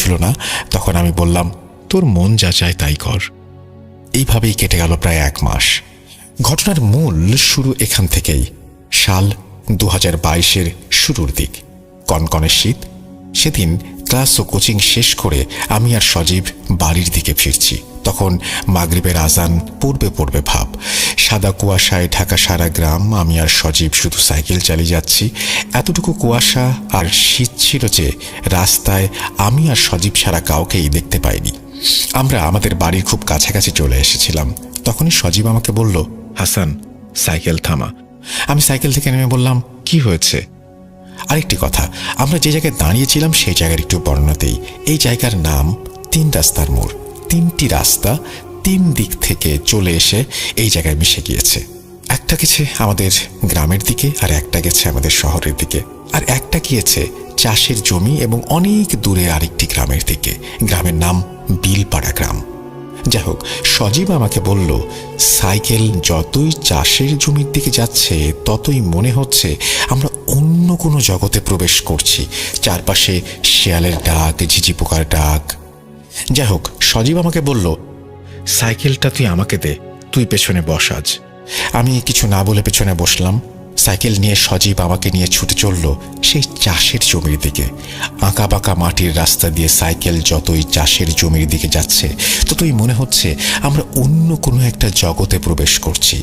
বুঝল না, তখন আমি বললাম, তোর মন যা চায় তাই কর। এইভাবেই কেটে গেল প্রায় 1 মাস। ঘটনার মূল শুরু এখান থেকেই। সাল 2022-এর শুরুর দিক, কনকনে শীত। সেদিন ক্লাস ও কোচিং শেষ করে আমি আর সজীব বাড়ির দিকে ফিরছি। তখন মাগরিবের আজান পড়বে পড়বে ভাব। সাদা কুয়াশায় ঢাকা সারা গ্রাম। আমি আর সজীব শুধু সাইকেল চালিয়ে যাচ্ছি। এতটুকু কুয়াশা আর শীত ছিল যে রাস্তায় আমি আর সজীব ছাড়া কাউকেই দেখতে পাইনি। আমরা আমাদের বাড়ির খুব কাছাকাছি চলে এসেছিলাম। তখনই সজীব আমাকে বলল, হাসান, সাইকেল থামা। আমি সাইকেল থেকে নেমে বললাম, কি হয়েছে? আরেকটি কথা, আমরা যে জায়গায় দাঁড়িয়েছিলাম সেই জায়গার একটু বর্ণনাতেই। এই জায়গার নাম 3 রাস্তার মোড়। 3টি রাস্তা 3 দিক থেকে চলে এসে এই জায়গায় মিশে গিয়েছে। একটা গেছে আমাদের গ্রামের দিকে, আর একটা গেছে আমাদের শহরের দিকে, আর একটা গিয়েছে চাষের জমি এবং অনেক দূরে আরেকটি গ্রামের দিকে। গ্রামের নাম বিলপাড়া গ্রাম। যাই হোক, সজীব আমাকে বলল, সাইকেল যতই চাষের জমির দিকে যাচ্ছে ততই মনে হচ্ছে আমরা অন্য কোনো জগতে প্রবেশ করছি। চারপাশে শেয়ালের ডাক, ঝিঝি পোকার ডাক। যাই হোক, সজীব আমাকে বলল, সাইকেলটা তুই আমাকে দে, তুই পেছনে বস আজ। আমি কিছু না বলে পেছনে বসলাম। সাইকেল নিয়ে সজীব আমাকে নিয়ে ছুটে চলল সেই চাষের জমির দিকে। আঁকা বাঁকা মাটির রাস্তা দিয়ে সাইকেল যতই চাষের জমির দিকে যাচ্ছে ততই মনে হচ্ছে আমরা অন্য কোনো একটা জগতে প্রবেশ করছি।